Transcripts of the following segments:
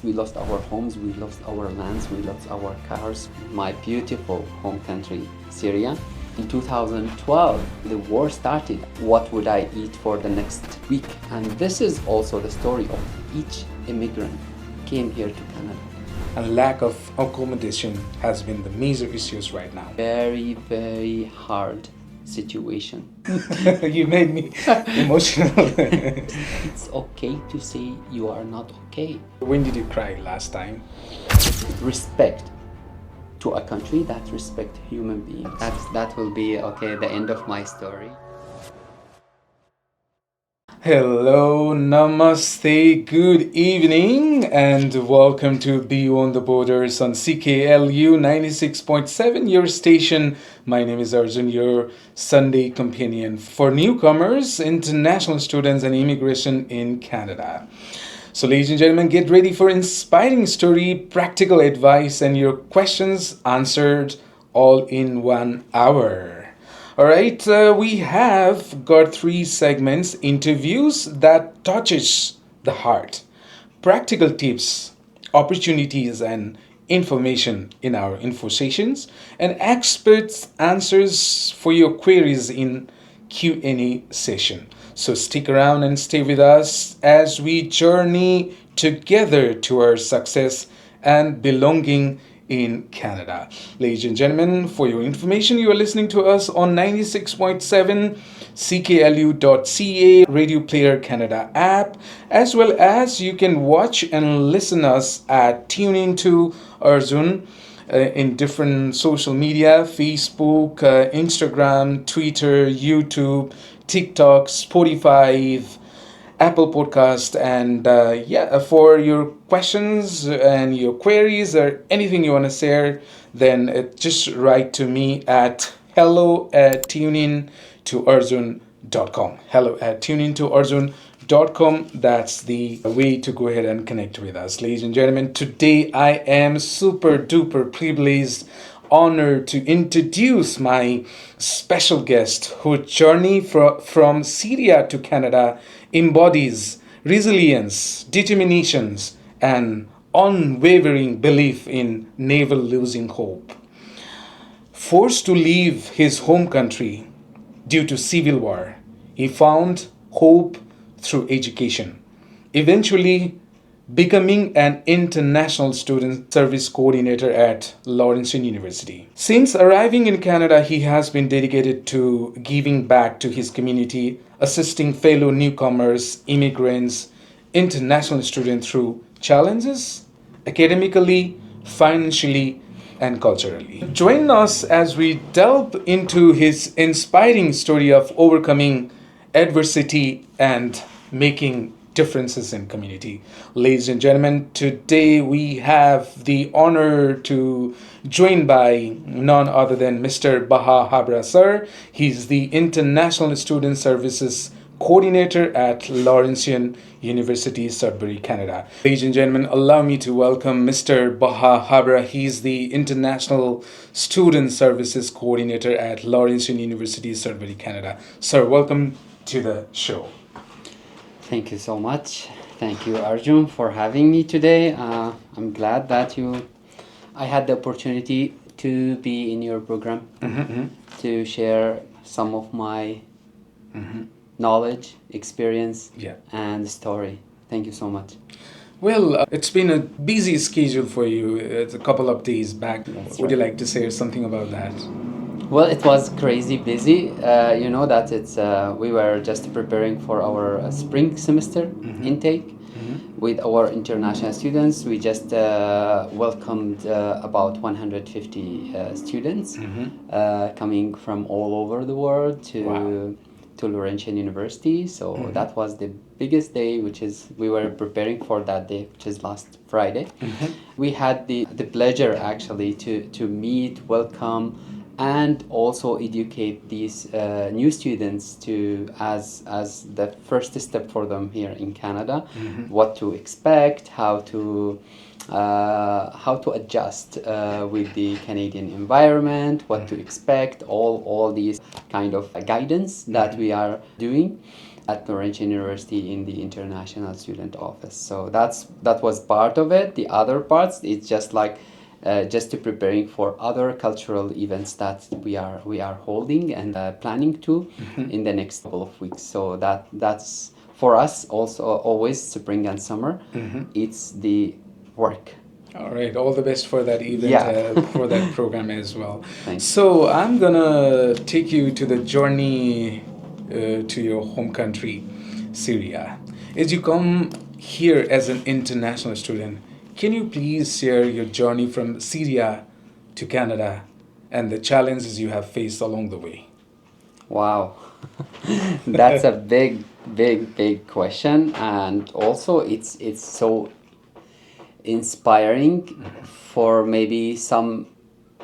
We lost our homes, we lost our lands, we lost our cars. My beautiful home country, Syria. In 2012, the war started. What would I eat for the next week? And this is also the story of each immigrant came here to Canada. And lack of accommodation has been the major issues right now. Very, very hard situation. You made me emotional. It's okay to say you are not okay. When did you cry last time? Respect to a country that respect human beings. That will be okay, the end of my story. Hello, namaste, good evening, and welcome to Beyond the Borders on CKLU 96.7, your station. My name is Arjun, your Sunday companion for newcomers, international students, and immigration in Canada. So, ladies and gentlemen, get ready for inspiring story, practical advice, and your questions answered all in 1 hour. All right, we have got 3 segments: interviews that touches the heart, practical tips, opportunities, and information in our info sessions, and experts answers for your queries in Q&A session. So stick around and stay with us as we journey together to our success and belonging in Canada. Ladies and gentlemen, for your information, you are listening to us on 96.7 CKLU.ca Radio Player Canada app, as well as you can watch and listen us at tuneintoarjun in different social media: Facebook, Instagram, Twitter, YouTube, TikTok, Spotify, Apple Podcast, and for your questions and your queries or anything you want to share, then just write to me at hello@tuneintoarjun.com. hello@tuneintoarjun.com. That's the way to go ahead and connect with us. Ladies and gentlemen, today I am super duper privileged, honored to introduce my special guest whose journey from Syria to Canada embodies resilience, determinations, and unwavering belief in never losing hope. Forced to leave his home country due to civil war, he found hope through education, eventually becoming an international student service coordinator at Laurentian University. Since arriving in Canada, he has been dedicated to giving back to his community, assisting fellow newcomers, immigrants, international students through challenges academically, financially, and culturally. Join us as we delve into his inspiring story of overcoming adversity and making differences in community. Ladies and gentlemen, today we have the honor to join by none other than Mr. Bahaa Habra, sir. He's the International Student Services Coordinator at Laurentian University, Sudbury, Canada. Ladies and gentlemen, allow me to welcome Mr. Bahaa Habra. He's the International Student Services Coordinator at Laurentian University, Sudbury, Canada. Sir, welcome to the show. Thank you so much. Thank you, Arjun, for having me today. I'm glad that I had the opportunity to be in your program to share some of my knowledge, experience, and story. Thank you so much. Well, it's been a busy schedule for you. It's a couple of days back. Would you like to say something about that? Well, it was crazy busy. You know that we were just preparing for our spring semester intake with our international students. We just welcomed about 150 students coming from all over the world to Laurentian University. So that was the biggest day, which is we were preparing for that day, which is last Friday. We had the pleasure actually to meet, welcome, and also educate these new students to as the first step for them here in Canada, what to expect, how to adjust with the Canadian environment, what to expect, all these kind of guidance that we are doing. at Laurentian University in the international student office. So that was part of it. The other parts, it's just like just to preparing for other cultural events that we are holding and planning to in the next couple of weeks. So that's for us also always spring and summer. It's the work. All right, all the best for that event, Yeah. for that program as well. Thanks. So I'm gonna take you to the journey to your home country, Syria. As you come here as an international student, can you please share your journey from Syria to Canada and the challenges you have faced along the way? Wow. That's a big question, and also it's so inspiring for maybe some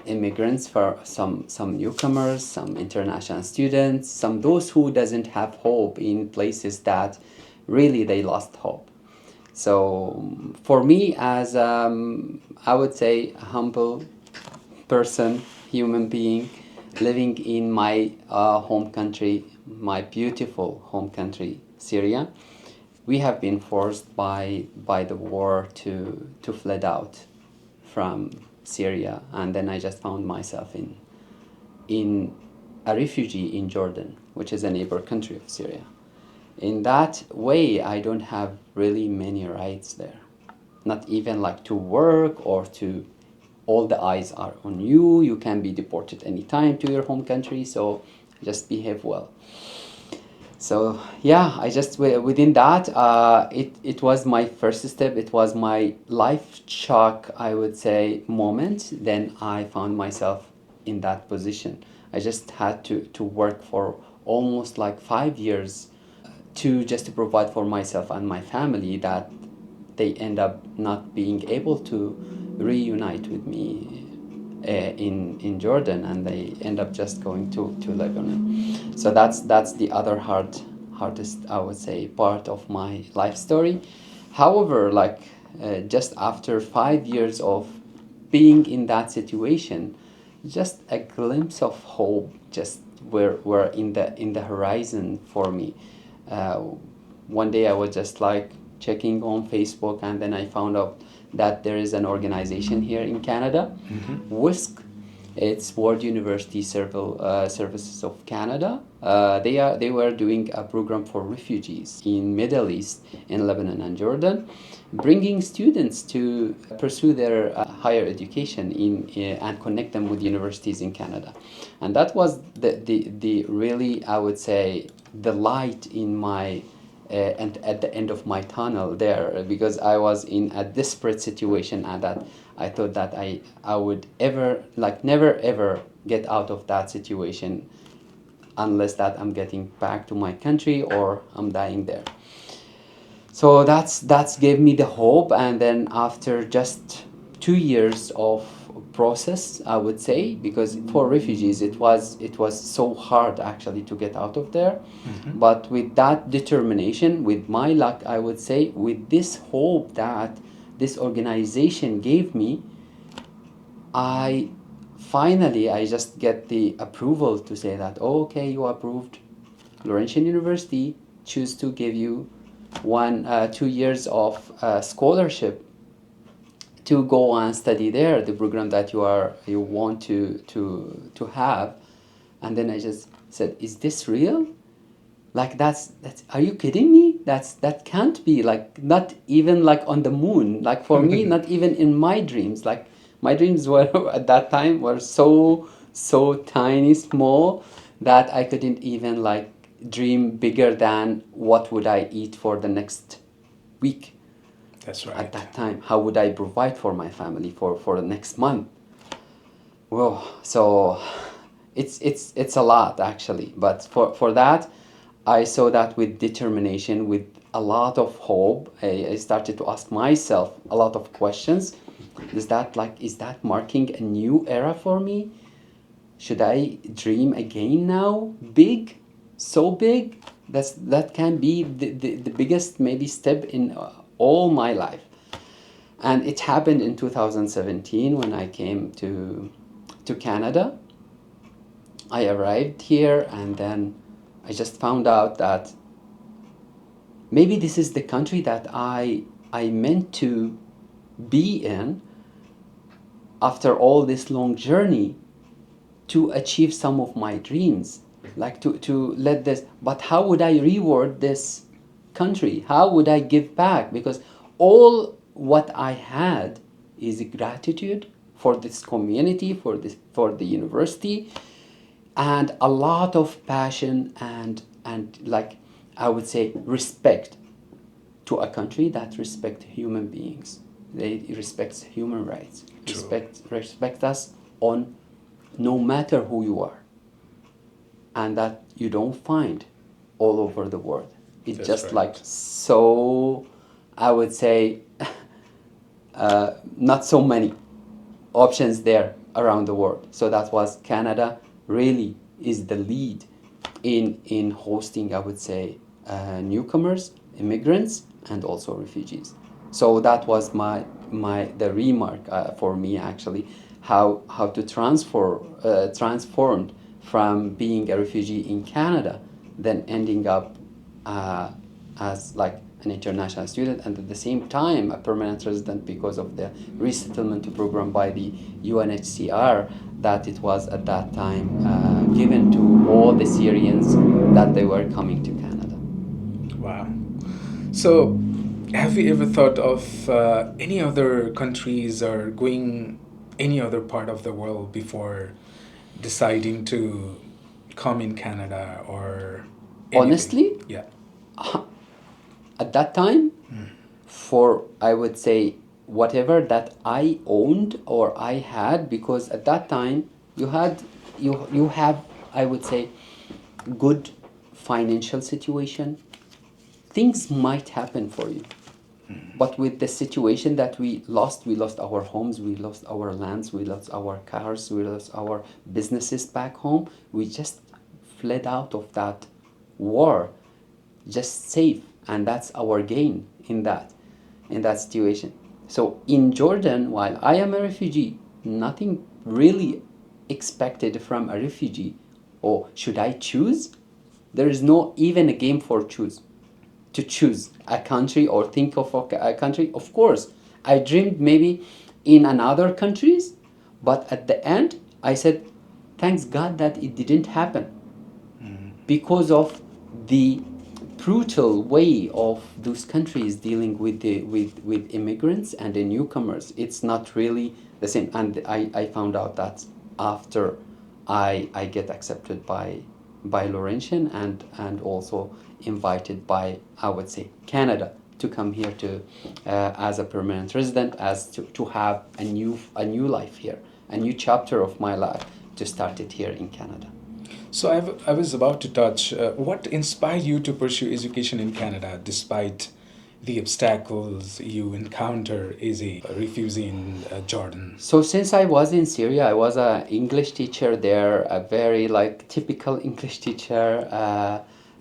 immigrants, for some newcomers, some international students, some those who doesn't have hope in places that really they lost hope. So for me, as I would say a humble person, human being, living in my home country, my beautiful home country, Syria, we have been forced by the war to fled out from Syria, and then I just found myself in a refugee in Jordan, which is a neighbor country of Syria. In that way, I don't have really many rights there, not even like to work or to. All the eyes are on you. You can be deported anytime to your home country, so just behave well. So yeah, I just within that, it was my first step. It was my life shock, I would say, moment. Then I found myself in that position. I just had to work for almost like 5 years to provide for myself and my family, that they end up not being able to reunite with me in Jordan, and they end up just going to Lebanon. So that's the other hardest, I would say, part of my life story. However, like just after 5 years of being in that situation, just a glimpse of hope just were in the horizon for me. One day I was just like checking on Facebook, and then I found out that there is an organization here in Canada, WISC. It's World University Services of Canada. They were doing a program for refugees in Middle East, in Lebanon and Jordan, bringing students to pursue their higher education and connect them with universities in Canada. And that was the really, I would say, the light in my and at the end of my tunnel there, because I was in a desperate situation, and that I thought that I would never ever get out of that situation unless that I'm getting back to my country or I'm dying there. So that's gave me the hope. And then after just 2 years of process, I would say, because for refugees it was so hard actually to get out of there. But with that determination, with my luck, I would say, with this hope that this organization gave me, I just get the approval to say that, oh, okay, you approved. Laurentian University choose to give you 2 years of scholarship to go and study there, the program that you want to have. And then I just said, is this real? Like that's are you kidding me? That can't be, like, not even like on the moon. Like for me, not even in my dreams. Like my dreams were at that time were so tiny, small, that I couldn't even like dream bigger than what would I eat for the next week. That's right. At that time, how would I provide for my family for the next month? Well, so it's a lot actually, but for that, I saw that with determination, with a lot of hope. I started to ask myself a lot of questions. Is that marking a new era for me? Should I dream again now? Big, so big. That can be the biggest maybe step in all my life. And it happened in 2017 when I came to Canada. I arrived here, and then I just found out that maybe this is the country that I meant to be in after all this long journey to achieve some of my dreams, like to let this. But how would I reward this country? How would I give back? Because all what I had is gratitude for this community, for the university, and a lot of passion and like I would say respect to a country that respect human beings. They respects human rights. True. Respect us on no matter who you are, and that you don't find all over the world. It's That's just right. like so, I would say, not so many options there around the world. So that was Canada really is the lead in hosting, I would say, newcomers, immigrants, and also refugees. So that was the remark for me actually, how to transformed from being a refugee in Canada, then ending up as like an international student, and at the same time a permanent resident because of the resettlement program by the UNHCR that it was at that time given to all the Syrians that they were coming to Canada. Wow. So, have you ever thought of any other countries or going any other part of the world before deciding to come in Canada or anything? Honestly, Yeah. at that time, for I would say whatever that I owned or I had, because at that time you have, I would say, good financial situation, things might happen for you. But with the situation that we lost our homes, we lost our lands, we lost our cars, we lost our businesses back home. We just fled out of that war, just safe, and that's our gain in that situation. So in Jordan, while I am a refugee, nothing really expected from a refugee. Or should I choose? There is no even a game for choose. To choose a country or think of a country. Of course, I dreamed maybe in another countries, but at the end, I said, thanks God that it didn't happen because of the brutal way of those countries dealing with with immigrants and the newcomers. It's not really the same. And I found out that after I get accepted by Laurentian and also invited by, I would say, Canada to come here to as a permanent resident, as to have a new life here, a new chapter of my life to start it here in Canada. So I was about to touch what inspired you to pursue education in Canada despite the obstacles you encounter as a refugee in Jordan. So since I was in Syria, I was an English teacher there, a very like typical English teacher,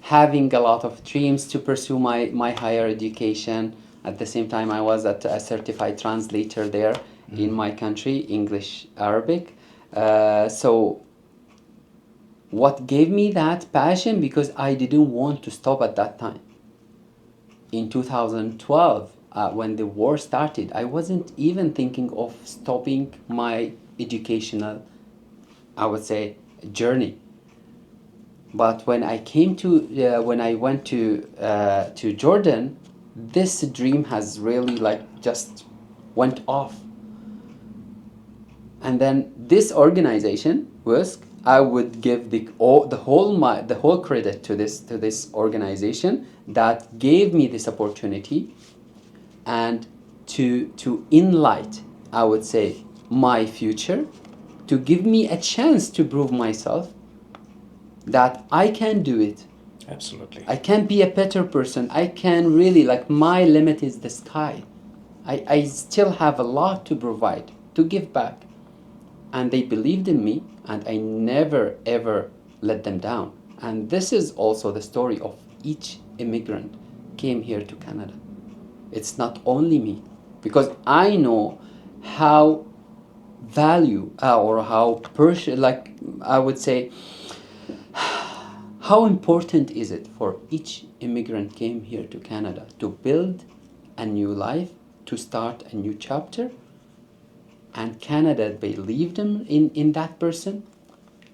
having a lot of dreams to pursue my higher education. At the same time, I was a certified translator there in my country, English, Arabic. So what gave me that passion, because I didn't want to stop at that time. In 2012, when the war started, I wasn't even thinking of stopping my educational, I would say, journey. But when I went to Jordan, this dream has really like just went off. And then this organization was, I would give the whole credit to this organization that gave me this opportunity and to enlight, I would say, my future, to give me a chance to prove myself that I can do it. Absolutely. I can be a better person. I can really, like, my limit is the sky. I still have a lot to provide, to give back. And they believed in me, and I never ever let them down. And this is also the story of each immigrant came here to Canada. It's not only me, because I know how value or how like I would say how important is it for each immigrant came here to Canada to build a new life, to start a new chapter, and Canada believed in that person?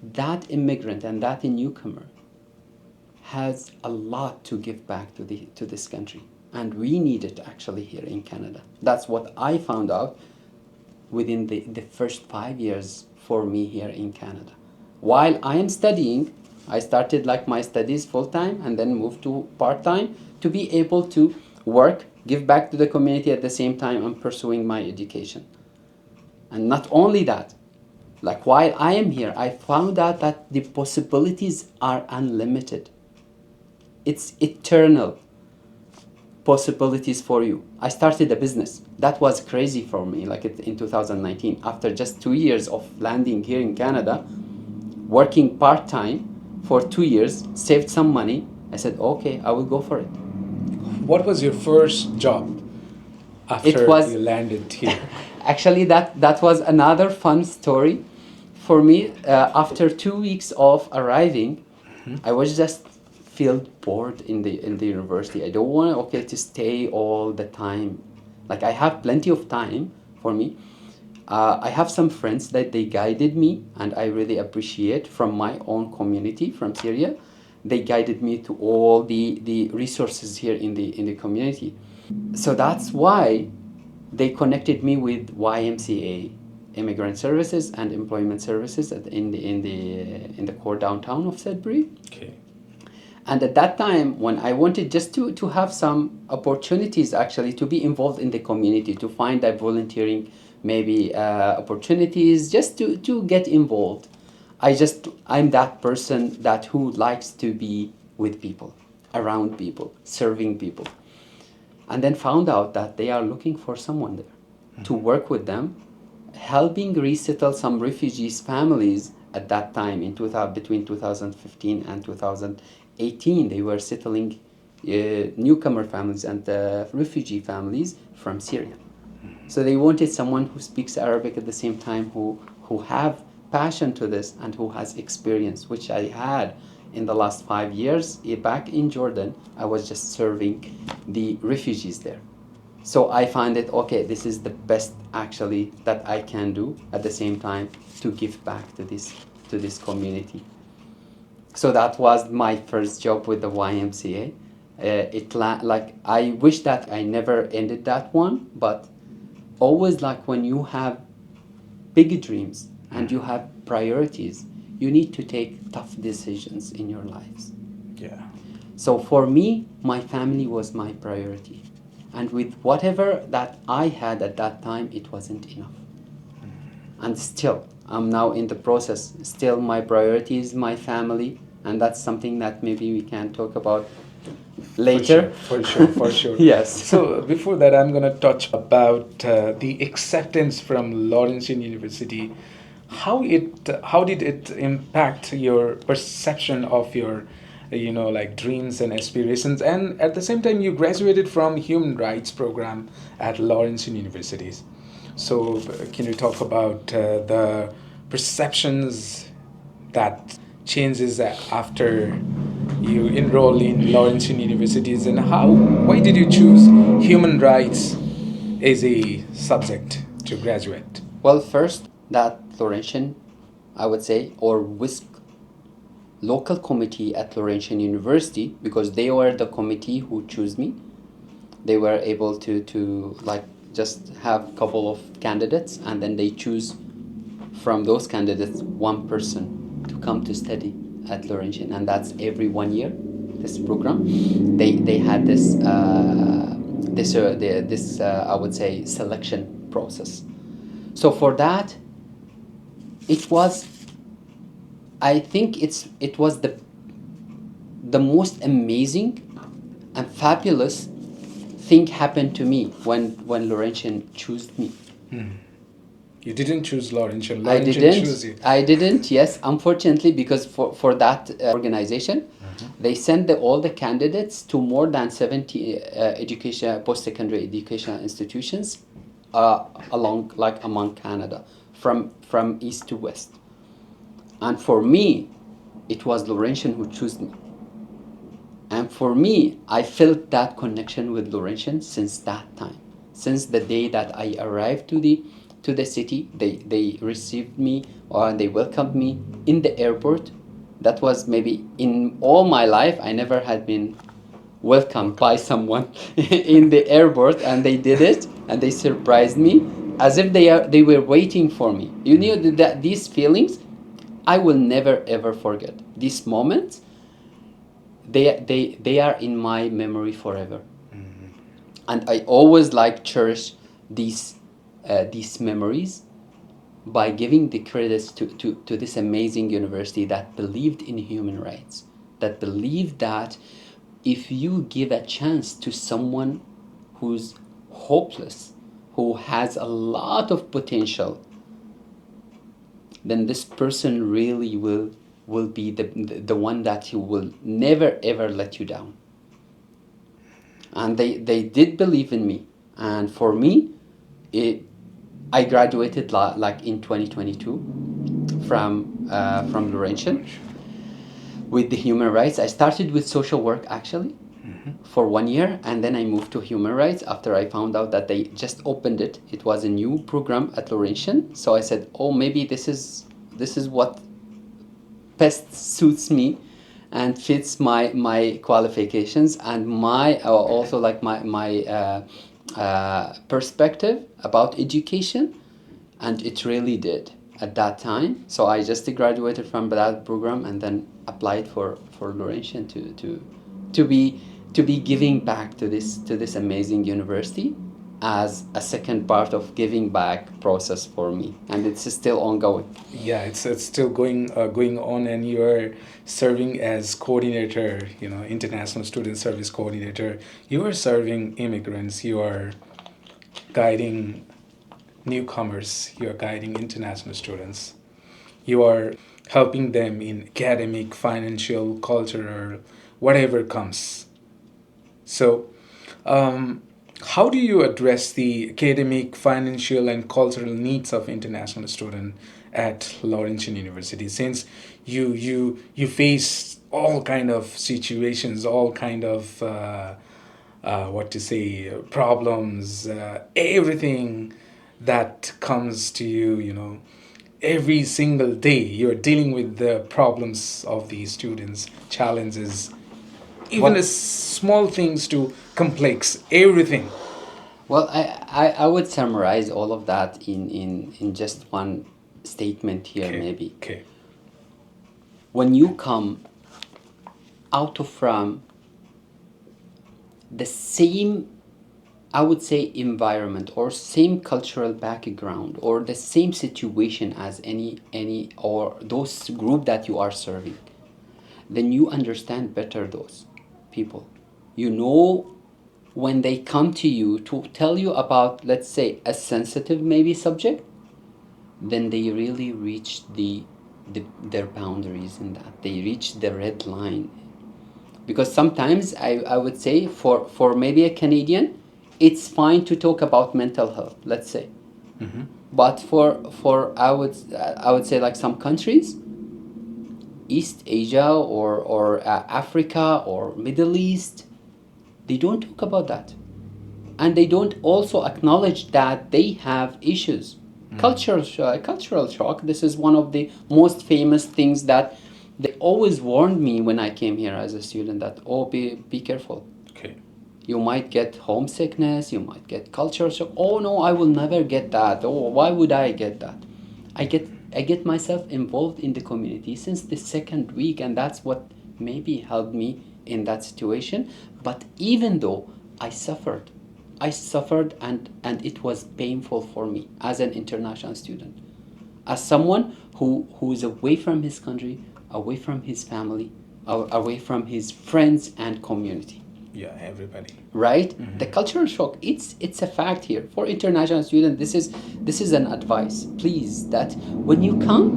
That immigrant and that newcomer has a lot to give back to this country, and we need it actually here in Canada. That's what I found out within the first 5 years for me here in Canada. While I am studying, I started like my studies full-time and then moved to part-time to be able to work, give back to the community at the same time I'm pursuing my education. And not only that, like while I am here, I found out that the possibilities are unlimited. It's eternal possibilities for you. I started a business. That was crazy for me, like in 2019. After just 2 years of landing here in Canada, working part-time for 2 years, saved some money. I said, okay, I will go for it. What was your first job after you landed here? Actually, that was another fun story for me. After 2 weeks of arriving, I was just feel bored in the university. I don't want to stay all the time. Like I have plenty of time for me. I have some friends that they guided me, and I really appreciate from my own community from Syria. They guided me to all the resources here in the community. So that's why they connected me with YMCA, Immigrant Services and Employment Services in the core downtown of Sudbury. Okay. And at that time, when I wanted just to have some opportunities actually to be involved in the community, to find that volunteering maybe opportunities, just to get involved. I'm that person that who likes to be with people, around people, serving people. And then found out that they are looking for someone there to work with them, helping resettle some refugees families at that time between 2015 and 2018. They were settling newcomer families and refugee families from Syria. So they wanted someone who speaks Arabic at the same time, who have passion to this and who has experience, which I had in the last 5 years. Back in Jordan, I was just serving the refugees there. So I find it, okay, this is the best actually that I can do at the same time to give back to this community. So that was my first job with the YMCA. I wish that I never ended that one, but always like when you have big dreams and you have priorities, you need to take tough decisions in your lives. Yeah. So for me, my family was my priority. And with whatever that I had at that time, it wasn't enough. And still, I'm now in the process. Still, my priority is my family. And that's something that maybe we can talk about later. For sure. Yes. So before that, I'm going to touch about the acceptance from Laurentian University. How did it impact your perception of your dreams and aspirations? And at the same time, you graduated from human rights program at Laurentian University. So can you talk about the perceptions that changes after you enroll in Laurentian Universities, and why did you choose human rights as a subject to graduate? Well, first, that Laurentian, I would say, or WISC local committee at Laurentian University, because they were the committee who chose me. They were able to like just have a couple of candidates, and then they choose from those candidates one person to come to study at Laurentian, and that's every 1 year. This program, they had this I would say selection process. So for that, I think it was the most amazing and fabulous thing happened to me when Laurentian chose me. You didn't choose Laurentian. I didn't. Chose you. I didn't. Yes, unfortunately, because for that organization, they sent all the candidates to more than 70 post-secondary education institutions among Canada, from east to west. And for me, it was Laurentian who chose me. And for me, I felt that connection with Laurentian since that time. Since the day that I arrived to the city, they received me or they welcomed me in the airport. That was maybe in all my life, I never had been welcomed by someone in the airport, and they did it, and they surprised me as if they were waiting for me. You know that these feelings, I will never ever forget. These moments, they are in my memory forever. And I always like cherish these memories by giving the credits to this amazing university that believed in human rights, that believed that if you give a chance to someone who's hopeless, who has a lot of potential, then this person really will be the one that he will never ever let you down. And they did believe in me. And for me, I graduated like in 2022 from Laurentian with the human rights. I started with social work actually for 1 year, and then I moved to human rights after I found out that they just opened it. It was a new program at Laurentian, so I said, oh, maybe this is what best suits me and fits my qualifications and my also like my perspective about education, and it really did at that time. So I just graduated from that program and then applied for Laurentian to be giving back to this amazing university as a second part of giving back process for me, and it's still ongoing. Yeah, it's still going on, and you're serving as coordinator, international student service coordinator. You are serving immigrants, you are guiding newcomers, you are guiding international students, you are helping them in academic, financial, cultural, whatever comes. So how do you address the academic, financial, and cultural needs of international students at Laurentian University? Since you face all kind of situations, all kind of problems, everything that comes to you, every single day you're dealing with the problems of these students, challenges, even as small things to complex, everything. Well, I would summarize all of that in just one statement here, Okay. maybe. Okay. When you come out of from the same, I would say, environment or same cultural background or the same situation as any or those group that you are serving, then you understand better those people. You know, when they come to you to tell you about, let's say, a sensitive maybe subject, then they really reach their boundaries in that. They reach the red line. Because sometimes I would say for maybe a Canadian, it's fine to talk about mental health, let's say. But for I would say like some countries, East Asia or Africa or Middle East, they don't talk about that. And they don't also acknowledge that they have issues. Cultural shock, this is one of the most famous things that they always warned me when I came here as a student that, oh, be careful. Okay. You might get homesickness, you might get cultural shock. Oh no, I will never get that. Oh, why would I get that? I get myself involved in the community since the second week, and that's what maybe helped me in that situation. But even though I suffered and it was painful for me as an international student, as someone who is away from his country, away from his family, away from his friends and community. Yeah, everybody. Right? The cultural shock, it's a fact here for international students. This is an advice, please, that when you come,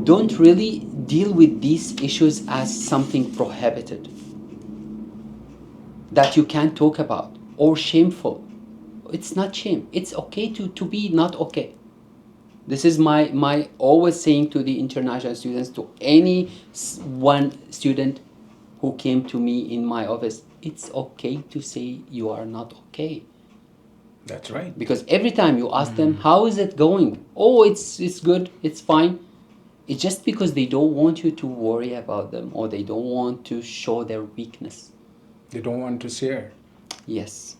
don't really deal with these issues as something prohibited that you can't talk about or shameful. It's not shame. It's okay to be not okay. This is my always saying to the international students, to any one student who came to me in my office, it's okay to say you are not okay. That's right. Because every time you ask them, how is it going? Oh, it's good, it's fine. It's just because they don't want you to worry about them, or they don't want to show their weakness. They don't want to share. Yes.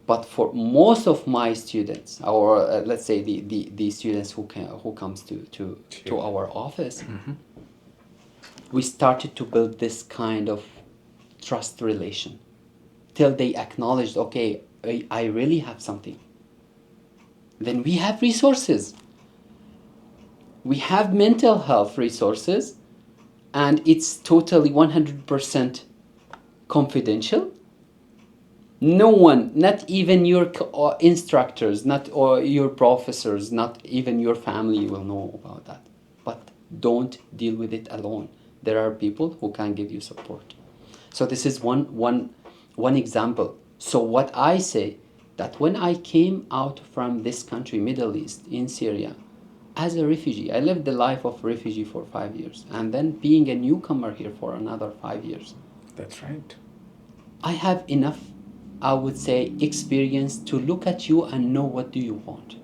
But for most of my students, or let's say the students who comes to our office, we started to build this kind of trust relation till they acknowledged, okay, I really have something. Then we have resources. We have mental health resources, and it's totally 100% confidential. No one, not even your instructors, not or your professors, not even your family will know about that. But don't deal with it alone. There are people who can give you support. So this is one example. So what I say, that when I came out from this country, Middle East, in Syria, as a refugee, I lived the life of refugee for 5 years, and then being a newcomer here for another 5 years. That's right. I have enough, I would say, experience to look at you and know what do you want.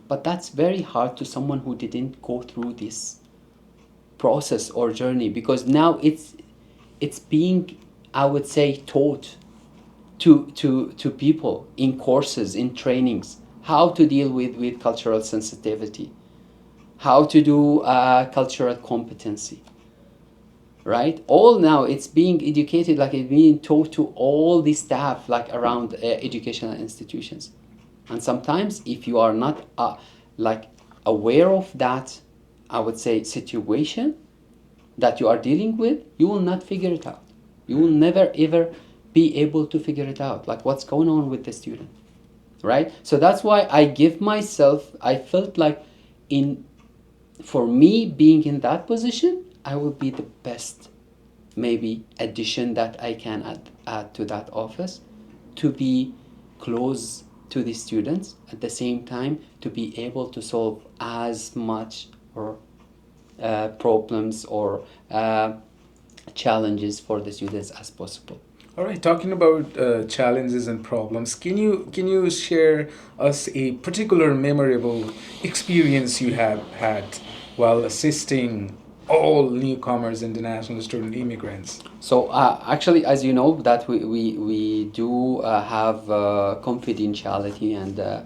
But that's very hard to someone who didn't go through this process or journey, because now it's being, I would say, taught to people in courses, in trainings, how to deal with cultural sensitivity, how to do cultural competency. Right? All now it's being educated, like it's being taught to all the staff, like around educational institutions. And sometimes if you are not like aware of that, I would say, situation that you are dealing with, you will not figure it out. You will never ever be able to figure it out, like what's going on with the student. Right? So that's why I give myself, I felt like for me being in that position, I will be the best, maybe, addition that I can add to that office, to be close to the students, at the same time to be able to solve as much or problems or challenges for the students as possible. All right, talking about challenges and problems, can you share us a particular memorable experience you have had while assisting all newcomers, international student immigrants? So actually, as you know, that we do have confidentiality and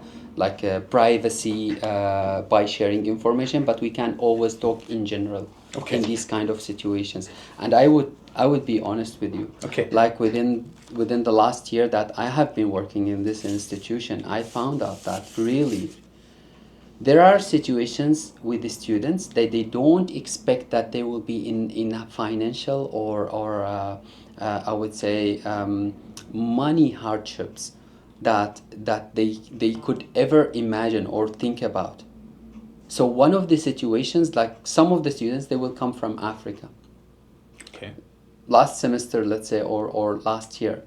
privacy by sharing information, but we can always talk in general. Okay. In these kind of situations. And I would be honest with you. Okay. Like within the last year that I have been working in this institution, I found out that really there are situations with the students that they don't expect that they will be in a financial or I would say money hardships that they could ever imagine or think about. So one of the situations, like some of the students, they will come from Africa. Okay. Last semester, let's say, or last year.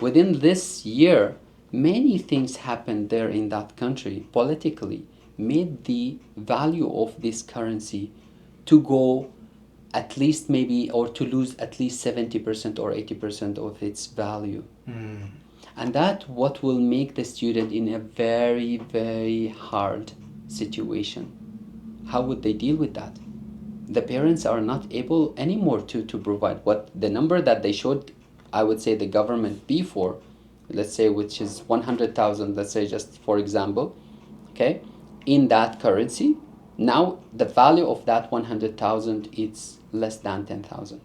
Within this year, many things happened there in that country politically, made the value of this currency to go at least maybe, or to lose at least 70% or 80% of its value. And that what will make the student in a very, very hard situation. How would they deal with that? The parents are not able anymore to provide what the number that they showed, I would say, the government before, let's say, which is 100,000, let's say, just for example, okay, in that currency. Now the value of that 100,000 is less than 10,000.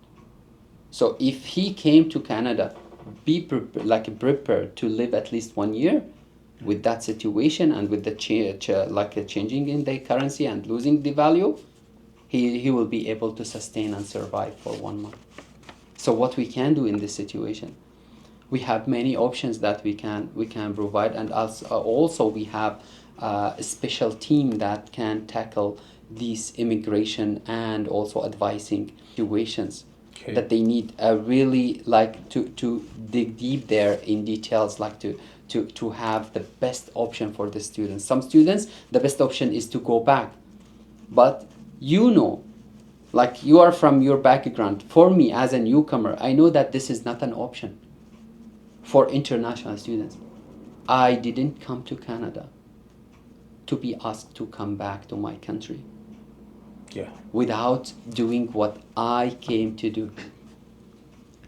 So if he came to Canada, be prepared to live at least 1 year with that situation and with the changing in the currency and losing the value, he will be able to sustain and survive for 1 month. So what we can do in this situation, we have many options that we can provide, and also we have a special team that can tackle these immigration and also advising situations. Okay. that they need really like to dig deep there in details, like to have the best option for the students. Some students, the best option is to go back, but like you are from your background. For me as a newcomer, I know that this is not an option for international students. I didn't come to Canada to be asked to come back to my country Yeah. without doing what I came to do.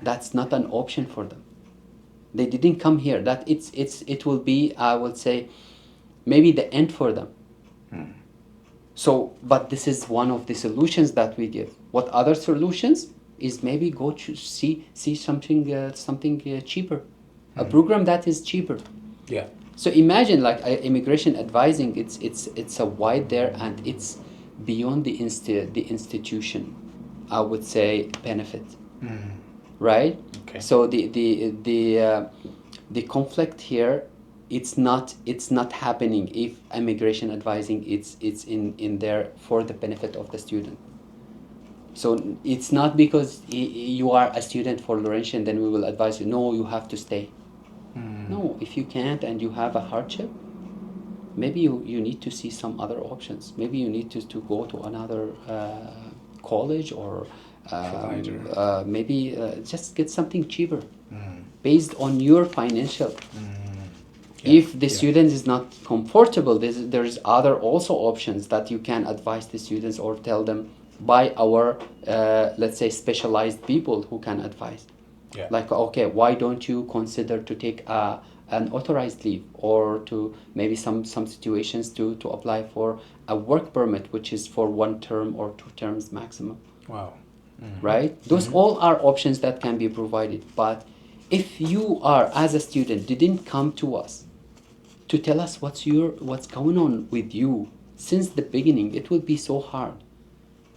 That's not an option for them. They didn't come here. That it will be, I would say, maybe the end for them. So, but this is one of the solutions that we give. What other solutions is maybe go to see something cheaper, a program that is cheaper. Yeah. So imagine like immigration advising. It's a wide there, and it's beyond the institution, I would say, benefit. Right? Okay. So the conflict here, it's not happening if immigration advising it's in there for the benefit of the student. So it's not because you are a student for Laurentian, then we will advise you, no, you have to stay. No, if you can't and you have a hardship, maybe you need to see some other options. Maybe you need to go to another college or provider. Maybe just get something cheaper based on your financial. If the student is not comfortable, there's other also options that you can advise the students or tell them by our let's say specialized people who can advise. Yeah. Like, okay, why don't you consider to take an authorized leave, or to maybe some situations to apply for a work permit, which is for 1 term or 2 terms maximum. Wow. Right? Those all are options that can be provided. But if you are, as a student, didn't come to us to tell us what's going on with you since the beginning, it will be so hard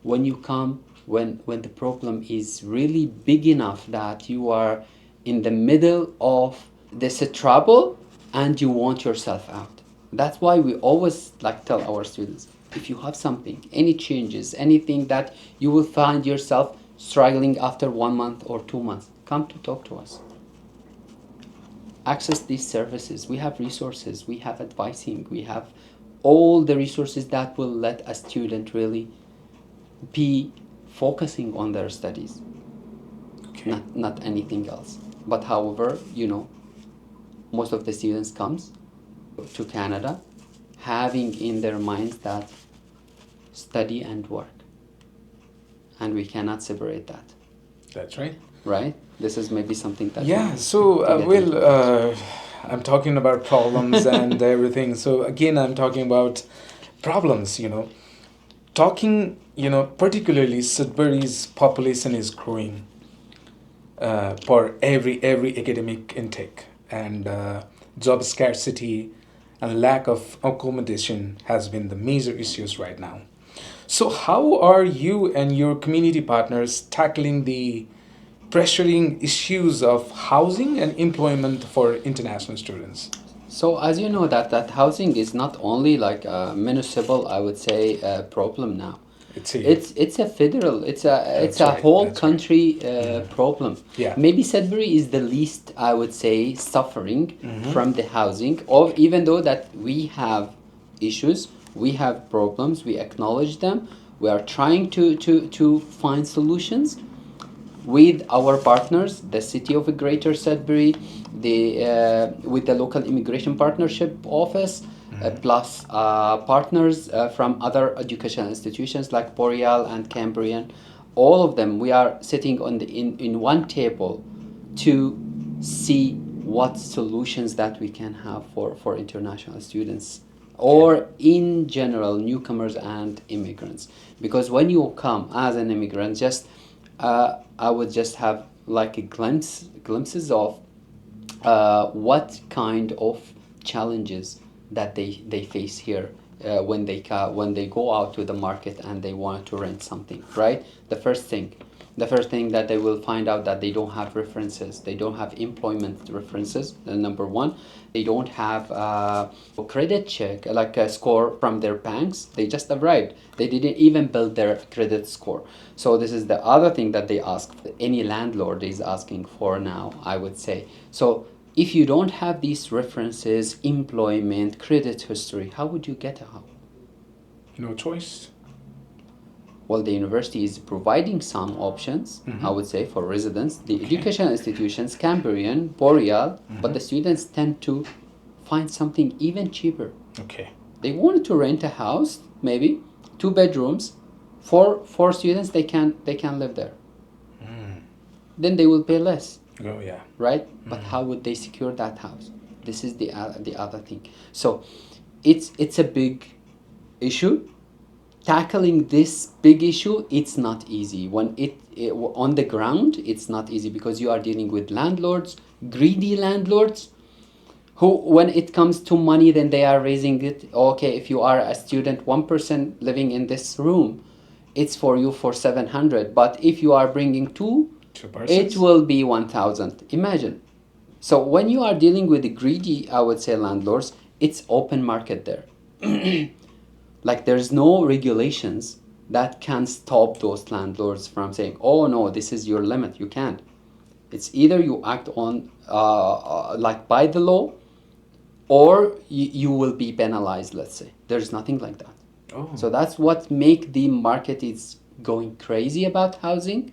when you come, when the problem is really big enough that you are in the middle of this trouble and you want yourself out. That's why we always like tell our students, if you have something, any changes, anything that you will find yourself struggling after 1 month or 2 months, come to talk to us. Access these services. We have resources, we have advising, we have all the resources that will let a student really be focusing on their studies. Okay. Not anything else. But however, most of the students comes to Canada having in their minds that study and work, and we cannot separate that. That's right. Right? This is maybe something that I'm talking about problems and everything. So again, I'm talking about problems, particularly Sudbury's population is growing for every academic intake, and job scarcity and lack of accommodation has been the major issues right now. So how are you and your community partners tackling the pressuring issues of housing and employment for international students? So as you know that housing is not only like a municipal, I would say, problem now. It's a federal, it's a whole country problem. Yeah. Maybe Sudbury is the least, I would say, suffering from the housing, or even though that we have issues, we have problems, we acknowledge them, we are trying to find solutions with our partners, the City of Greater Sudbury, with the local immigration partnership office, plus partners from other educational institutions like Boreal and Cambrian. All of them, we are sitting in one table to see what solutions that we can have for international students, or in general newcomers and immigrants. Because when you come as an immigrant, I would just have like a glimpses of what kind of challenges that they face here when they go out to the market and they want to rent something. Right, the first thing, The first thing that they will find out that they don't have references. They don't have employment references. Number one, they don't have a credit check, like a score from their banks. They just arrived. They didn't even build their credit score. So this is the other thing that they ask. Any landlord is asking for now, I would say. So if you don't have these references, employment, credit history, how would you get a house? No choice. Well, the university is providing some options, I would say, for residents. The educational institutions, Cambrian, Boreal, but the students tend to find something even cheaper. Okay. They wanted to rent a house, maybe 2 bedrooms, for students. They can live there. Then they will pay less. Oh yeah. Right? But how would they secure that house? This is the other thing. So, it's a big issue. Tackling this big issue, it's not easy. When it on the ground, it's not easy because you are dealing with landlords, greedy landlords, who, when it comes to money, then they are raising it. Okay, if you are a student, 1% living in this room, it's for you for 700. But if you are bringing two persons, it will be 1,000. Imagine. So when you are dealing with the greedy, I would say, landlords, it's open market there. Like, there's no regulations that can stop those landlords from saying, oh no, this is your limit, you can't. It's either you act on like by the law, or you will be penalized, let's say. There's nothing like that. Oh. So that's what make the market is going crazy about housing.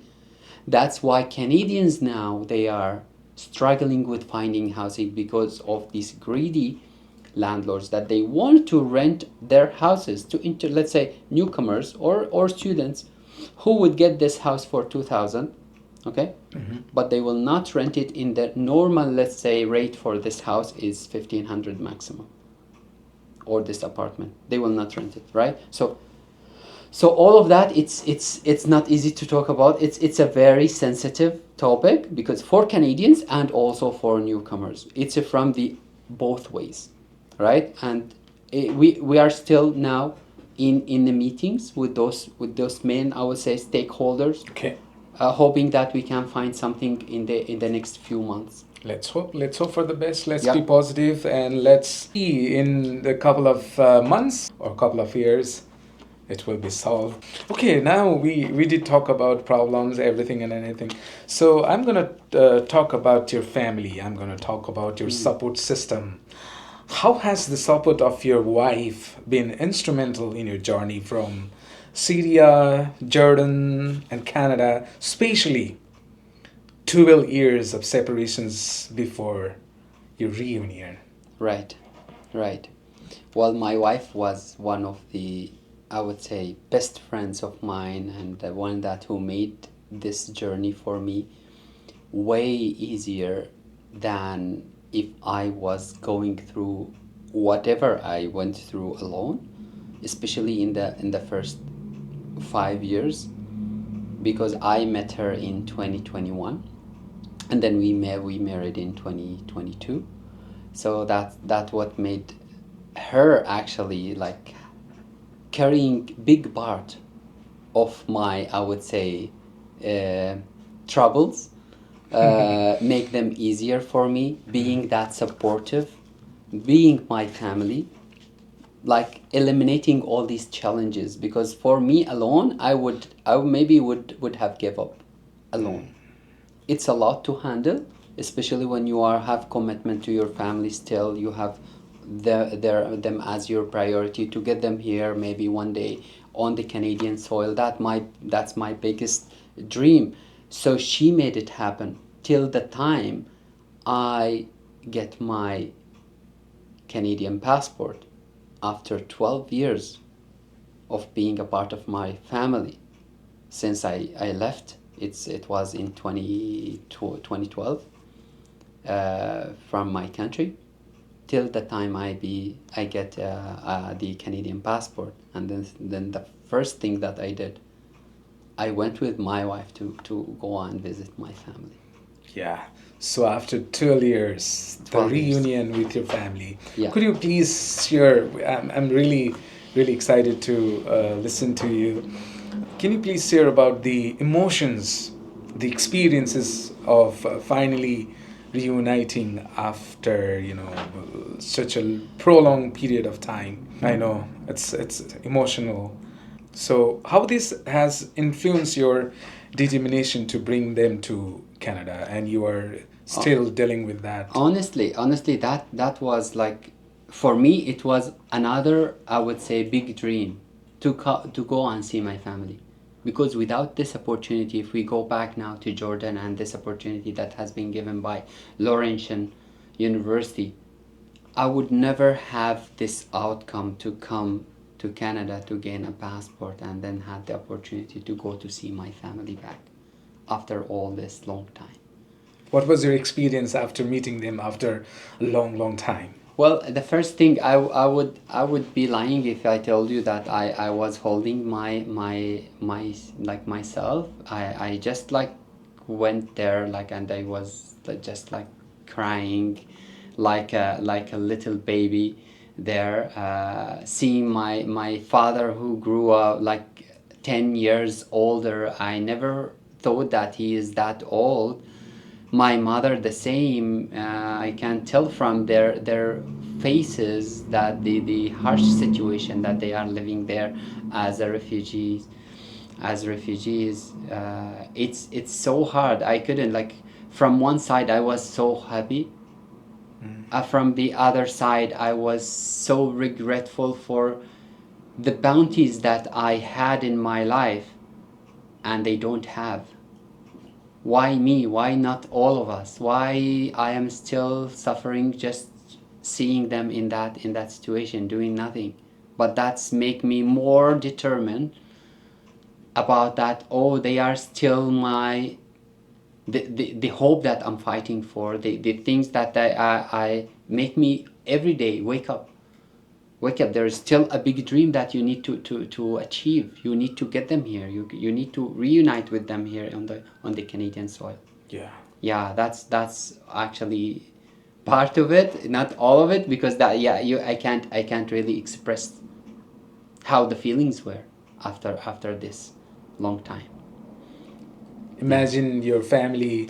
That's why Canadians now, they are struggling with finding housing because of these greedy landlords that they want to rent their houses to let's say newcomers or students who would get this house for 2,000, okay, but they will not rent it in the normal, let's say, rate for this house is 1,500 maximum, or this apartment they will not rent it, right? So all of that, it's not easy to talk about. It's a very sensitive topic because for Canadians and also for newcomers, it's from the both ways. Right, and we are still now in the meetings with those main, I would say, stakeholders. Okay. Hoping that we can find something in the next few months. Let's hope for the best. Let's Yeah. be positive, and let's see in a couple of months or a couple of years it will be solved. Okay, now we did talk about problems, everything and anything. So I'm gonna talk about your family. I'm gonna talk about your support system. How has the support of your wife been instrumental in your journey from Syria, Jordan, and Canada, especially 12 years of separations before your reunion? Right. Well, my wife was one of the, I would say, best friends of mine, and the one that who made this journey for me way easier than if I was going through whatever I went through alone, especially in the first 5 years, because I met her in 2021, and then we married in 2022. So that what made her actually like carrying big part of my, I would say, troubles. Make them easier for me, being that supportive, being my family, like eliminating all these challenges, because for me alone, I maybe would have give up alone. It's a lot to handle, especially when you have commitment to your family still. You have them as your priority to get them here maybe one day on the Canadian soil. That's my biggest dream. So she made it happen till the time I get my Canadian passport after 12 years of being a part of my family. Since I left, it was in 2012 from my country, till the time I get the Canadian passport. And then the first thing that I did, I went with my wife to go and visit my family. Yeah. So after 12 years, the 12 years. reunion with your family. Yeah. Could you please share? I'm really excited to listen to you. Can you please share about the emotions the experiences of finally reuniting after such a prolonged period of time. I know it's emotional. So how this has influenced your determination to bring them to Canada, and you are still dealing with that? Honestly, that was like, for me, it was another, I would say, big dream to go and see my family. Because without this opportunity, if we go back now to Jordan and this opportunity that has been given by Laurentian University, I would never have this outcome to come to Canada to gain a passport and then have the opportunity to go to see my family back after all this long time. What was your experience after meeting them after a long, long time? Well, the first thing, I would be lying if I told you that I was holding my like myself. I just like went there like, and I was just like crying like a little baby there, seeing my father who grew up like 10 years older. I never thought that he is that old. My mother the same. I can tell from their faces that the harsh situation that they are living there as a refugees. It's so hard. I couldn't, like, from one side I was so happy, from the other side I was so regretful for the bounties that I had in my life and they don't have. Why me? Why not all of us? Why I am still suffering just seeing them in that situation, doing nothing? But that's make me more determined about that. Oh, they are still my the hope that I'm fighting for, the things that I make me every day wake up. There is still a big dream that you need to achieve. You need to get them here. You need to reunite with them here on the Canadian soil. Yeah, that's actually part of it, not all of it, because I can't really express how the feelings were after this long time. Imagine your family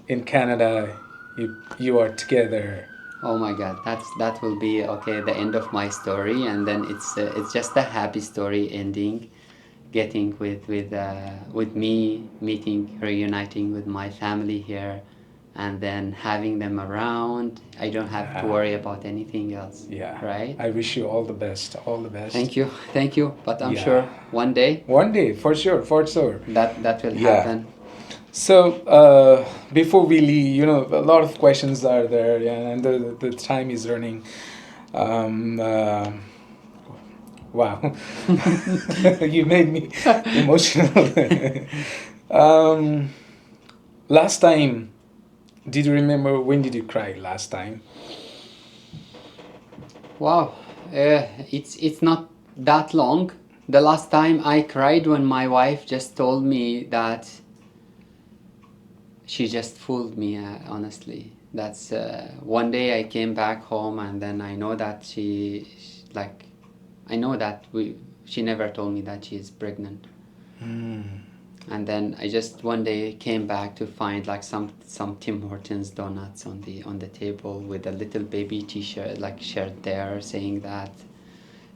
in Canada, you are together. Oh my God, that will be okay. The end of my story, and then it's just a happy story ending, getting with me, meeting, reuniting with my family here, and then having them around. I don't have to worry about anything else. Yeah. Right. I wish you all the best. All the best. Thank you. But I'm sure one day. One day, for sure. That will happen. So before we leave, a lot of questions are there, and the time is running. Wow, you made me emotional. Last time, did you remember when did you cry last time? Wow, it's not that long. The last time I cried when my wife just told me that she just fooled me, honestly. That's one day I came back home and then I know that she never told me that she is pregnant. And then I just one day came back to find like some Tim Hortons donuts on the table with a little baby t-shirt, like shirt there, saying that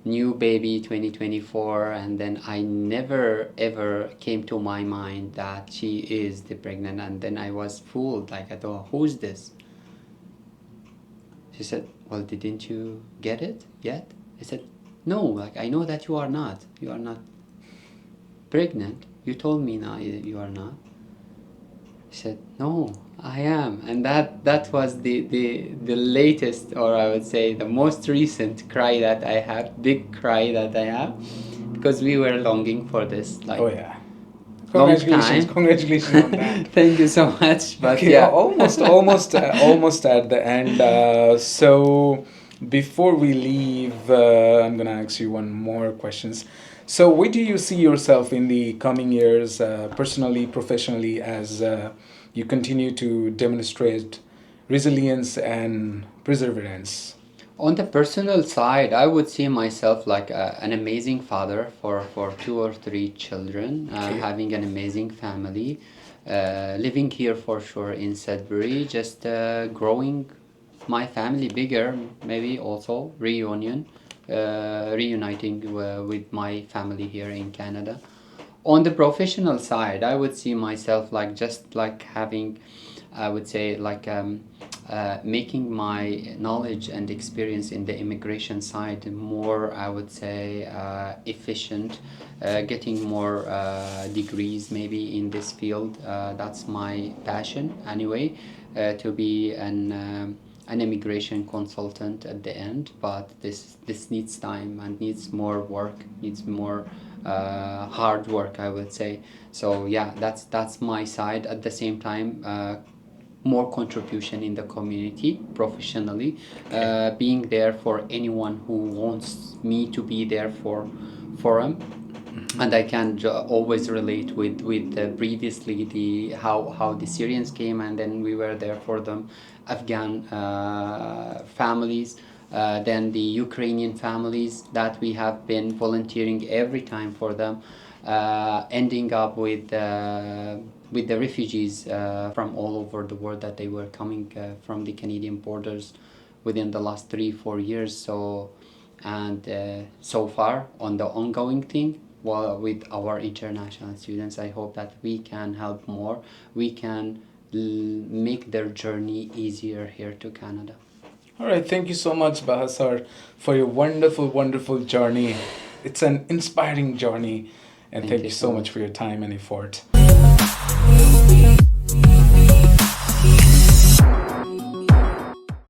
new baby 2024. And then I never ever came to my mind that she is the pregnant. And then I was fooled, like I thought, who's this? She said, well, didn't you get it yet? I said, no, like I know that you are not pregnant. You told me now you are not. She said, no, I am. And that was the latest, or I would say the most recent cry that I have, big cry that I have, because we were longing for this, like, oh yeah, congratulations on that. Thank you so much. But okay, yeah, almost at the end. So before we leave, I'm gonna ask you one more questions. So where do you see yourself in the coming years, personally, professionally, as you continue to demonstrate resilience and perseverance? on the personal side, I would see myself like an amazing father for 2 or 3 children, Okay. having an amazing family, living here for sure in Sudbury, just growing my family bigger, maybe also reuniting with my family here in Canada. On the professional side, I would see myself like just like having, I would say like making my knowledge and experience in the immigration side more, I would say, efficient, getting more degrees maybe in this field. That's my passion anyway, to be an immigration consultant at the end. But this needs time and needs more work, needs more hard work, I would say. So yeah, that's my side. At the same time, more contribution in the community professionally, being there for anyone who wants me to be there for them. And I can always relate with previously the how the Syrians came, and then we were there for them, Afghan families, then the Ukrainian families that we have been volunteering every time for them, ending up with the refugees from all over the world that they were coming from the Canadian borders within the last 3-4 years. So, and so far on the ongoing thing, well, with our international students, I hope that we can help more. We can make their journey easier here to Canada. All right, thank you so much, Bahaa sir, for your wonderful, wonderful journey. It's an inspiring journey, and thank you so much for your time and effort.